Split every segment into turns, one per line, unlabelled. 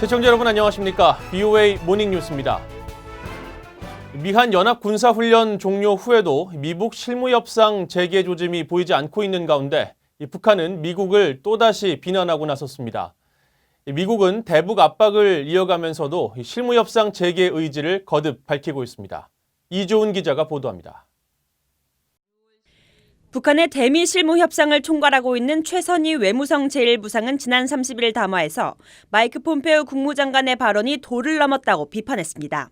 시청자 여러분 안녕하십니까? BOA 모닝뉴스입니다. 미한 연합군사훈련 종료 후에도 미북 실무협상 재개 조짐이 보이지 않고 있는 가운데 북한은 미국을 또다시 비난하고 나섰습니다. 미국은 대북 압박을 이어가면서도 실무협상 재개 의지를 거듭 밝히고 있습니다. 이조은 기자가 보도합니다.
북한의 대미 실무 협상을 총괄하고 있는 최선희 외무성 제1부상은 지난 30일 담화에서 마이크 폼페오 국무장관의 발언이 도를 넘었다고 비판했습니다.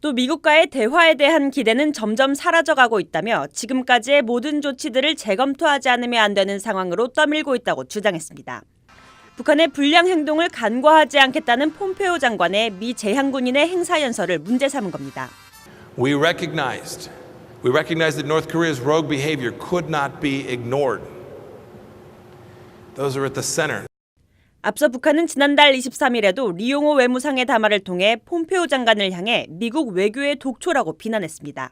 또 미국과의 대화에 대한 기대는 점점 사라져가고 있다며 지금까지의 모든 조치들을 재검토하지 않으면 안 되는 상황으로 떠밀고 있다고 주장했습니다. 북한의 불량 행동을 간과하지 않겠다는 폼페오 장관의 미 제향군인의 행사 연설을 문제 삼은 겁니다.
We recognized that North Korea's rogue behavior could not be ignored. Those are at the center.
앞서 북한은 지난달 23일에도 리용호 외무상의 담화를 통해 폼페오 장관을 향해 미국 외교의 독초라고 비난했습니다.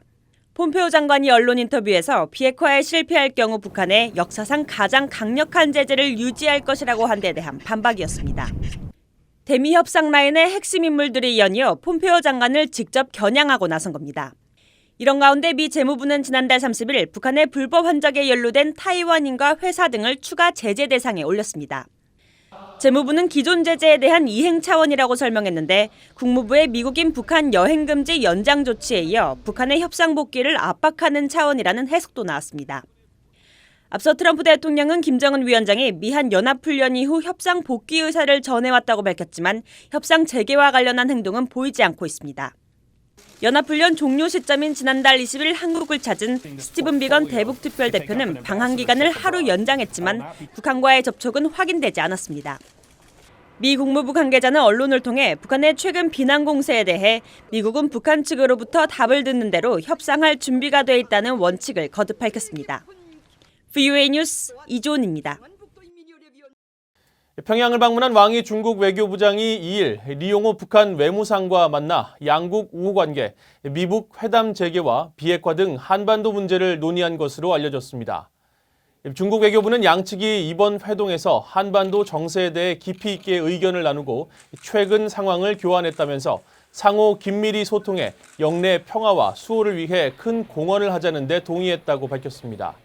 폼페오 장관이 언론 인터뷰에서 비핵화에 실패할 경우 북한에 역사상 가장 강력한 제재를 유지할 것이라고 한 데 대한 반박이었습니다. 대미 협상 라인의 핵심 인물들이 연이어 폼페오 장관을 직접 겨냥하고 나선 겁니다. 이런 가운데 미 재무부는 지난달 30일 북한의 불법 환적에 연루된 타이완인과 회사 등을 추가 제재 대상에 올렸습니다. 재무부는 기존 제재에 대한 이행 차원이라고 설명했는데 국무부의 미국인 북한 여행 금지 연장 조치에 이어 북한의 협상 복귀를 압박하는 차원이라는 해석도 나왔습니다. 앞서 트럼프 대통령은 김정은 위원장이 미한 연합훈련 이후 협상 복귀 의사를 전해왔다고 밝혔지만 협상 재개와 관련한 행동은 보이지 않고 있습니다. 연합훈련 종료 시점인 지난달 20일 한국을 찾은 스티븐 비건 대북특별대표는 방한 기간을 하루 연장했지만 북한과의 접촉은 확인되지 않았습니다. 미 국무부 관계자는 언론을 통해 북한의 최근 비난 공세에 대해 미국은 북한 측으로부터 답을 듣는 대로 협상할 준비가 돼 있다는 원칙을 거듭 밝혔습니다. BOA 뉴스 이조은입니다.
평양을 방문한 왕이 중국 외교부장이 2일 리용호 북한 외무상과 만나 양국 우호관계, 미북 회담 재개와 비핵화 등 한반도 문제를 논의한 것으로 알려졌습니다. 중국 외교부는 양측이 이번 회동에서 한반도 정세에 대해 깊이 있게 의견을 나누고 최근 상황을 교환했다면서 상호 긴밀히 소통해 영내 평화와 수호를 위해 큰 공헌을 하자는 데 동의했다고 밝혔습니다.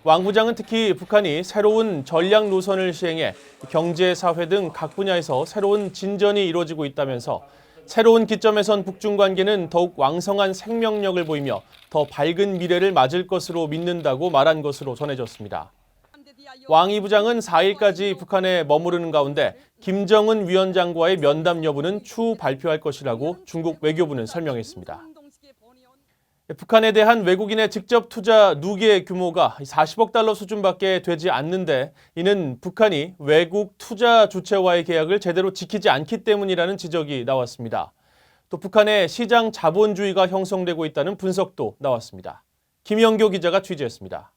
왕 부장은 특히 북한이 새로운 전략 노선을 시행해 경제, 사회 등 각 분야에서 새로운 진전이 이루어지고 있다면서 새로운 기점에선 북중 관계는 더욱 왕성한 생명력을 보이며 더 밝은 미래를 맞을 것으로 믿는다고 말한 것으로 전해졌습니다. 왕 이 부장은 4일까지 북한에 머무르는 가운데 김정은 위원장과의 면담 여부는 추후 발표할 것이라고 중국 외교부는 설명했습니다. 북한에 대한 외국인의 직접 투자 누계 규모가 40억 달러 수준밖에 되지 않는데 이는 북한이 외국 투자 주체와의 계약을 제대로 지키지 않기 때문이라는 지적이 나왔습니다. 또 북한의 시장 자본주의가 형성되고 있다는 분석도 나왔습니다. 김영교 기자가 취재했습니다.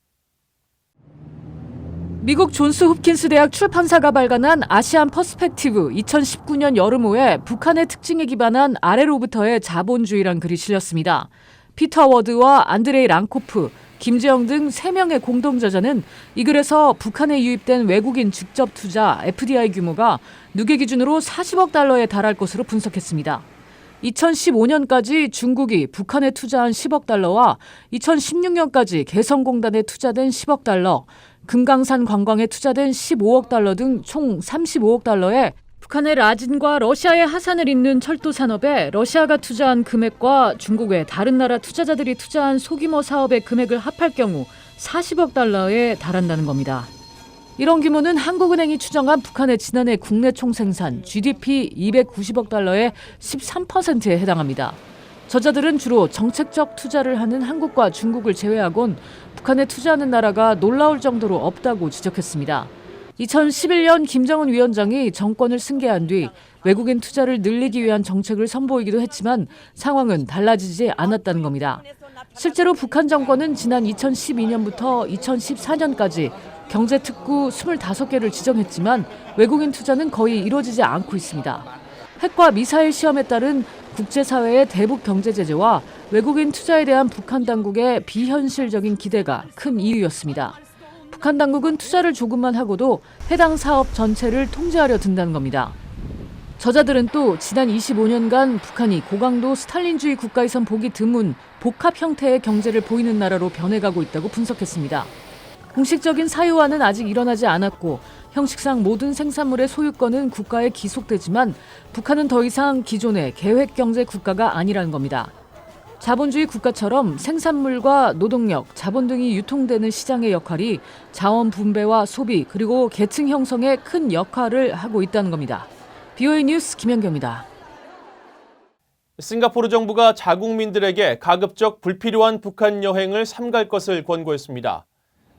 미국 존스 홉킨스 대학 출판사가 발간한 아시안 퍼스펙티브 2019년 여름호에 북한의 특징에 기반한 아래로부터의 자본주의란 글이 실렸습니다. 피터 워드와 안드레이 랑코프, 김재영 등 3명의 공동 저자는 이 글에서 북한에 유입된 외국인 직접 투자 FDI 규모가 누계 기준으로 40억 달러에 달할 것으로 분석했습니다. 2015년까지 중국이 북한에 투자한 10억 달러와 2016년까지 개성공단에 투자된 10억 달러, 금강산 관광에 투자된 15억 달러 등 총 35억 달러에 북한의 라진과 러시아의 하산을 잇는 철도 산업에 러시아가 투자한 금액과 중국의 다른 나라 투자자들이 투자한 소규모 사업의 금액을 합할 경우 40억 달러에 달한다는 겁니다. 이런 규모는 한국은행이 추정한 북한의 지난해 국내 총생산 GDP 290억 달러의 13%에 해당합니다. 저자들은 주로 정책적 투자를 하는 한국과 중국을 제외하곤 북한에 투자하는 나라가 놀라울 정도로 없다고 지적했습니다. 2011년 김정은 위원장이 정권을 승계한 뒤 외국인 투자를 늘리기 위한 정책을 선보이기도 했지만 상황은 달라지지 않았다는 겁니다. 실제로 북한 정권은 지난 2012년부터 2014년까지 경제특구 25개를 지정했지만 외국인 투자는 거의 이루어지지 않고 있습니다. 핵과 미사일 시험에 따른 국제사회의 대북 경제 제재와 외국인 투자에 대한 북한 당국의 비현실적인 기대가 큰 이유였습니다. 북한 당국은 투자를 조금만 하고도 해당 사업 전체를 통제하려 든다는 겁니다. 저자들은 또 지난 25년간 북한이 고강도 스탈린주의 국가에선 보기 드문 복합 형태의 경제를 보이는 나라로 변해가고 있다고 분석했습니다. 공식적인 사유화는 아직 일어나지 않았고 형식상 모든 생산물의 소유권은 국가에 기속되지만 북한은 더 이상 기존의 계획경제 국가가 아니라는 겁니다. 자본주의 국가처럼 생산물과 노동력, 자본 등이 유통되는 시장의 역할이 자원 분배와 소비 그리고 계층 형성에 큰 역할을 하고 있다는 겁니다. BOA 뉴스 김현경입니다.
싱가포르 정부가 자국민들에게 가급적 불필요한 북한 여행을 삼갈 것을 권고했습니다.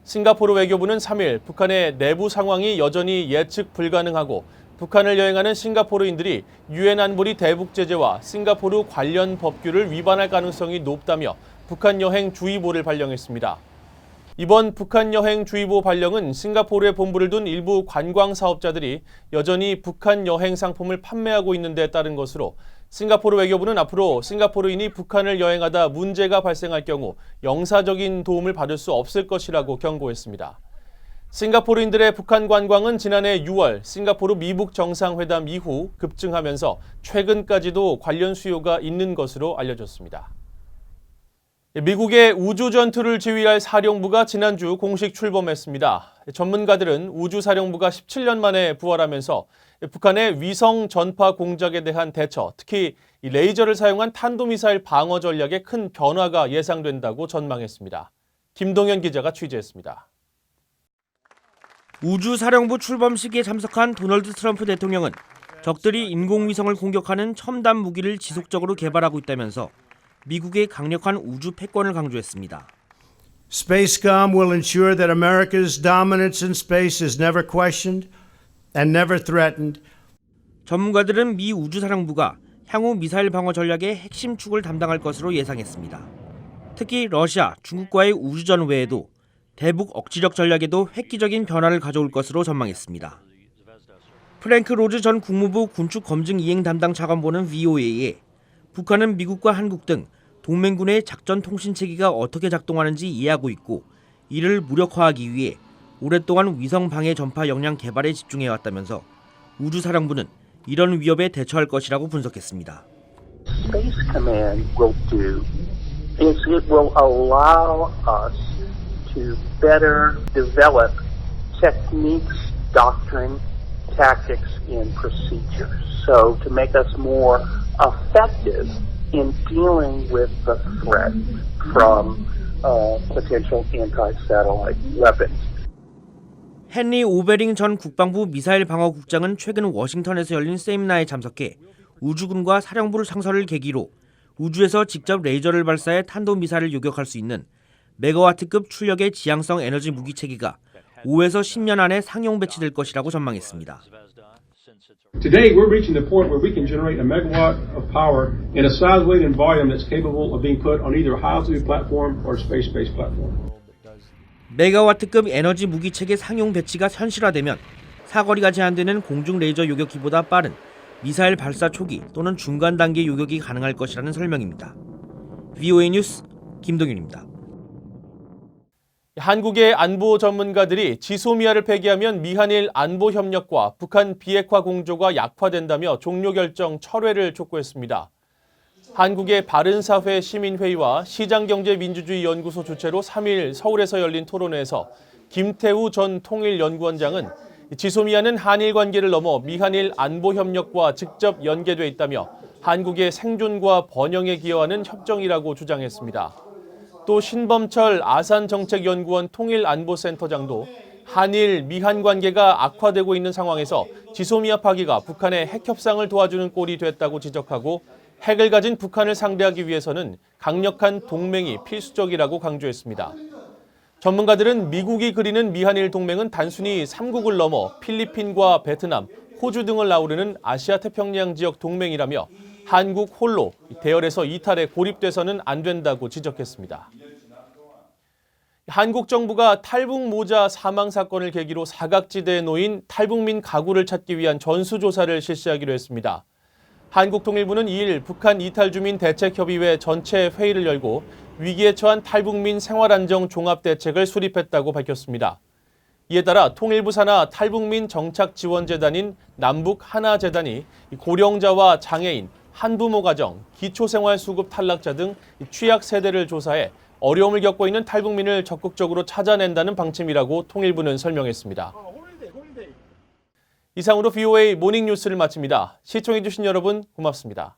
싱가포르 외교부는 3일 북한의 내부 상황이 여전히 예측 불가능하고 북한을 여행하는 싱가포르인들이 유엔 안보리 대북 제재와 싱가포르 관련 법규를 위반할 가능성이 높다며 북한 여행 주의보를 발령했습니다. 이번 북한 여행 주의보 발령은 싱가포르에 본부를 둔 일부 관광 사업자들이 여전히 북한 여행 상품을 판매하고 있는 데 따른 것으로 싱가포르 외교부는 앞으로 싱가포르인이 북한을 여행하다 문제가 발생할 경우 영사적인 도움을 받을 수 없을 것이라고 경고했습니다. 싱가포르인들의 북한 관광은 지난해 6월 싱가포르 미북 정상회담 이후 급증하면서 최근까지도 관련 수요가 있는 것으로 알려졌습니다. 미국의 우주전투를 지휘할 사령부가 지난주 공식 출범했습니다. 전문가들은 우주사령부가 17년 만에 부활하면서 북한의 위성 전파 공작에 대한 대처, 특히 레이저를 사용한 탄도미사일 방어 전략에 큰 변화가 예상된다고 전망했습니다. 김동현 기자가 취재했습니다.
우주사령부 출범식에 참석한 도널드 트럼프 대통령은 적들이 인공위성을 공격하는 첨단 무기를 지속적으로 개발하고 있다면서 미국의 강력한 우주 패권을 강조했습니다.
SpaceCom will ensure that America's dominance in space is never questioned and never threatened.
전문가들은 미 우주사령부가 향후 미사일 방어 전략의 핵심 축을 담당할 것으로 예상했습니다. 특히 러시아, 중국과의 우주전 외에도 대북 억지력 전략에도 획기적인 변화를 가져올 것으로 전망했습니다. 프랭크 로즈 전 국무부 군축 검증 이행 담당 차관보는 VOA에 북한은 미국과 한국 등 동맹군의 작전 통신 체계가 어떻게 작동하는지 이해하고 있고 이를 무력화하기 위해 오랫동안 위성 방해 전파 역량 개발에 집중해왔다면서 우주사령부는 이런 위협에 대처할 것이라고 분석했습니다.
Space Command will do is it will allow us to better develop techniques, doctrine, tactics, and procedures. So to make us more effective in dealing with the threat from potential anti-satellite weapons.
헨리 오베링 전 국방부 미사일 방어국장은 최근 워싱턴에서 열린 세미나에 참석해 우주군과 사령부를 창설을 계기로 우주에서 직접 레이저를 발사해 탄도미사일을 요격할 수 있는 메가와트급 출력의 지향성 에너지 무기 체계가 5에서 10년 안에 상용 배치될 것이라고 전망했습니다.
Today, we're reaching the point where we can generate a megawatt of power in a size, weight, and volume that's capable of being put on either a high-altitude platform or a space-based platform.
메가와트급 에너지 무기 체계 상용 배치가 현실화되면 사거리가 제한되는 공중 레이저 요격기보다 빠른 미사일 발사 초기 또는 중간 단계 요격이 가능할 것이라는 설명입니다. VOA 뉴스 김동윤입니다.
한국의 안보 전문가들이 지소미아를 폐기하면 미한일 안보 협력과 북한 비핵화 공조가 약화된다며 종료 결정 철회를 촉구했습니다. 한국의 바른사회 시민회의와 시장경제민주주의연구소 주최로 3일 서울에서 열린 토론회에서 김태우 전 통일연구원장은 지소미아는 한일 관계를 넘어 미한일 안보 협력과 직접 연계돼 있다며 한국의 생존과 번영에 기여하는 협정이라고 주장했습니다. 또 신범철 아산정책연구원 통일안보센터장도 한일 미한 관계가 악화되고 있는 상황에서 지소미아 파기가 북한의 핵협상을 도와주는 꼴이 됐다고 지적하고 핵을 가진 북한을 상대하기 위해서는 강력한 동맹이 필수적이라고 강조했습니다. 전문가들은 미국이 그리는 미한일 동맹은 단순히 3국을 넘어 필리핀과 베트남, 호주 등을 아우르는 아시아 태평양 지역 동맹이라며 한국 홀로 대열에서 이탈에 고립돼서는 안 된다고 지적했습니다. 한국 정부가 탈북 모자 사망 사건을 계기로 사각지대에 놓인 탈북민 가구를 찾기 위한 전수조사를 실시하기로 했습니다. 한국통일부는 2일 북한 이탈주민 대책협의회 전체 회의를 열고 위기에 처한 탈북민 생활안정 종합대책을 수립했다고 밝혔습니다. 이에 따라 통일부 산하 탈북민 정착지원재단인 남북하나재단이 고령자와 장애인, 한부모 가정, 기초생활수급 탈락자 등 취약 세대를 조사해 어려움을 겪고 있는 탈북민을 적극적으로 찾아낸다는 방침이라고 통일부는 설명했습니다. 이상으로 VOA 모닝뉴스를 마칩니다. 시청해주신 여러분 고맙습니다.